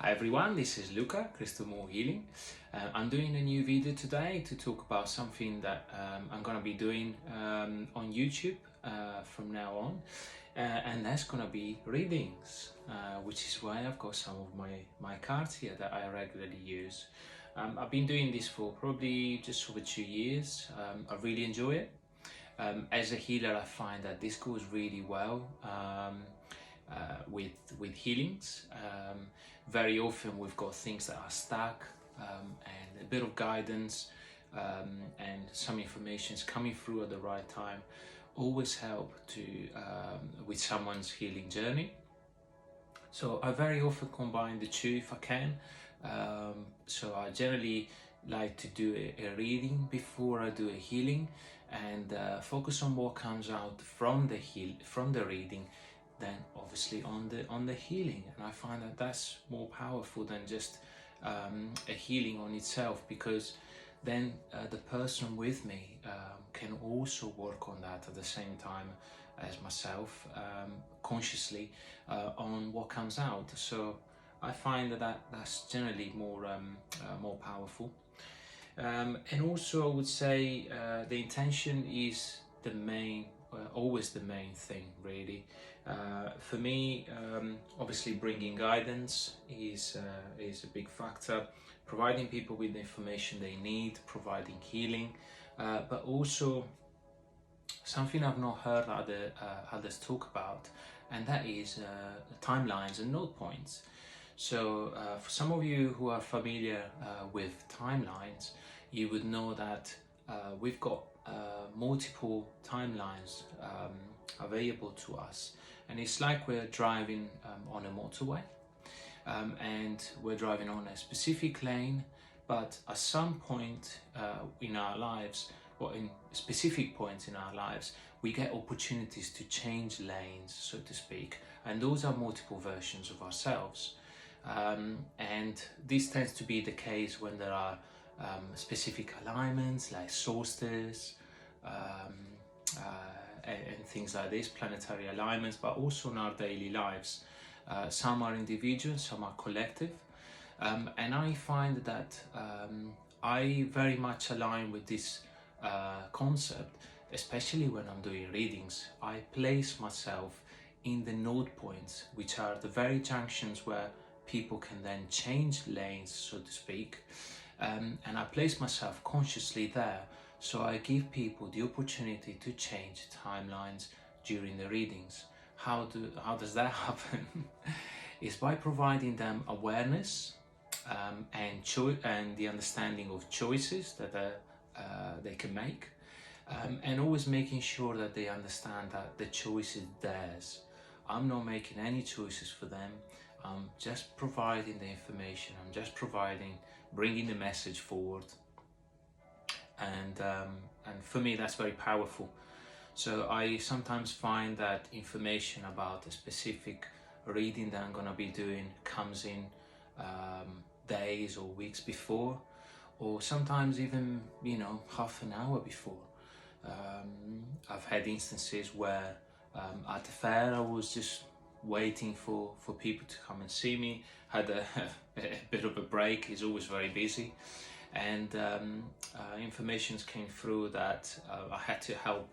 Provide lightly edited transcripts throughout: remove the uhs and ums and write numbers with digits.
Hi everyone, this is Luca, Crystal Moore Healing. I'm doing a new video today to talk about something that I'm gonna be doing on YouTube from now on, and that's gonna be readings, which is why I've got some of my cards here that I regularly use. I've been doing this for probably just over 2 years. I really enjoy it. As a healer, I find that this goes really well with healings. Very often we've got things that are stuck, and a bit of guidance and some information is coming through at the right time always help to with someone's healing journey. So I very often combine the two if I can. So I generally like to do a reading before I do a healing, and focus on what comes out from the reading, then obviously on the healing. And I find that that's more powerful than just a healing on itself, because then the person with me can also work on that at the same time as myself, consciously on what comes out. So I find that's generally more powerful. And also I would say the intention is the main, always the main thing, really. For me, obviously bringing guidance is a big factor, providing people with the information they need, providing healing, but also something I've not heard others talk about, and that is timelines and note points. So for some of you who are familiar with timelines, you would know that we've got multiple timelines available to us, and it's like we're driving on a motorway, and we're driving on a specific lane, but at some point in our lives, or in specific points in our lives, we get opportunities to change lanes, so to speak, and those are multiple versions of ourselves. And this tends to be the case when there are specific alignments like solstice and things like this, planetary alignments, but also in our daily lives. Some are individual, some are collective, and I find that I very much align with this concept, especially when I'm doing readings. I place myself in the node points, which are the very junctions where people can then change lanes, so to speak, and I place myself consciously there, so I give people the opportunity to change timelines during the readings. How does that happen? Is by providing them awareness and the understanding of choices that they can make, and always making sure that they understand that the choice is theirs. I'm not making any choices for them. I'm just providing the information. I'm just bringing the message forward, and for me that's very powerful. So I sometimes find that information about a specific reading that I'm gonna be doing comes in days or weeks before, or sometimes even half an hour before. I've had instances where at the fair I was just waiting for people to come and see me, had a bit of a break, he's always very busy, and information came through that I had to help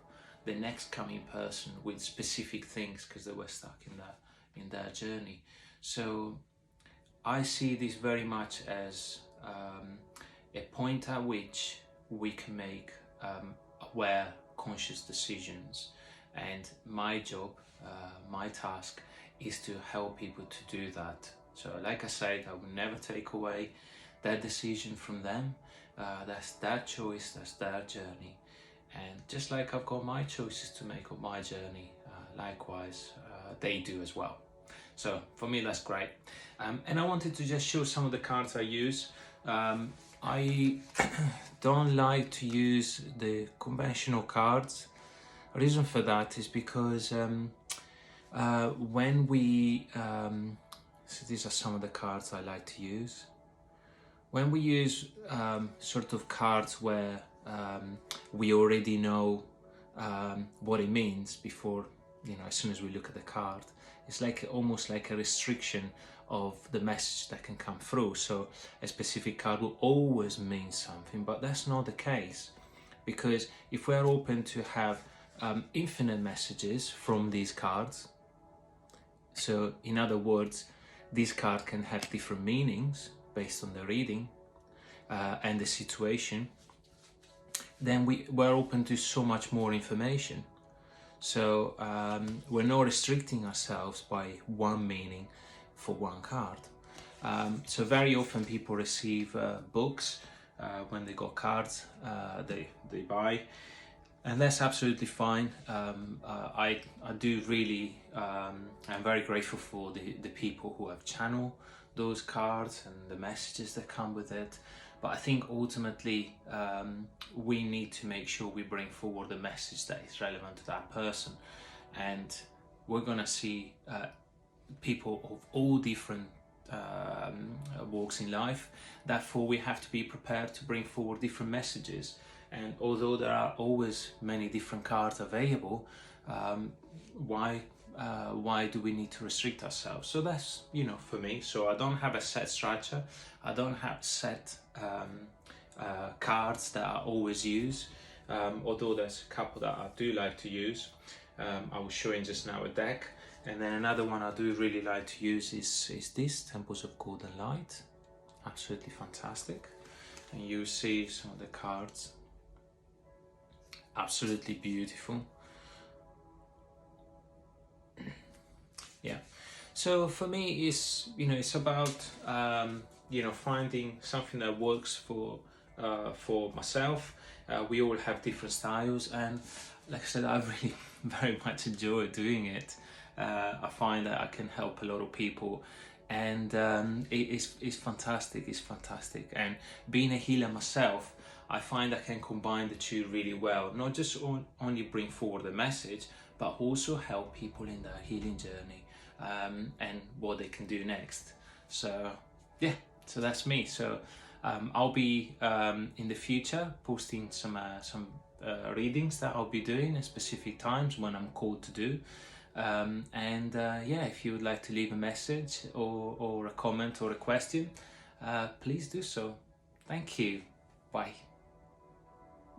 the next coming person with specific things because they were stuck in their journey. So I see this very much as a point at which we can make aware, conscious decisions, and my job, my task is to help people to do that. So like I said, I will never take away their decision from them. That's their choice, that's their journey, and just like I've got my choices to make on my journey, likewise they do as well. So for me that's great, and I wanted to just show some of the cards I use. I don't like to use the conventional cards. The reason for that is because when we so these are some of the cards I like to use. When we use sort of cards where we already know what it means before, as soon as we look at the card, it's like almost like a restriction of the message that can come through. So a specific card will always mean something, but that's not the case, because if we're open to have infinite messages from these cards, so in other words, this card can have different meanings based on the reading and the situation, then we're open to so much more information. So we're not restricting ourselves by one meaning for one card. So very often people receive books when they got cards they buy, and that's absolutely fine. I do really, I'm very grateful for the people who have channeled those cards and the messages that come with it. But I think ultimately we need to make sure we bring forward the message that is relevant to that person. And we're gonna see people of all different walks in life. Therefore, we have to be prepared to bring forward different messages. And although there are always many different cards available, why do we need to restrict ourselves? So that's, you know, for me. So I don't have a set structure. I don't have set cards that I always use, although there's a couple that I do like to use. I was showing just now a deck, and then another one I do really like to use is this Temples of Golden Light. Absolutely fantastic. And you see some of the cards, absolutely beautiful. Yeah, so for me, it's, you know, it's about you know, finding something that works for myself. We all have different styles, and like I said, I really very much enjoy doing it. I find that I can help a lot of people, and it's fantastic. It's fantastic. And being a healer myself, I find I can combine the two really well. Not just only bring forward the message, but also help people in their healing journey and what they can do next. So yeah, so that's me. So I'll be in the future posting some readings that I'll be doing at specific times when I'm called to do. Yeah, if you would like to leave a message or a comment or a question, please do so. Thank you. Bye.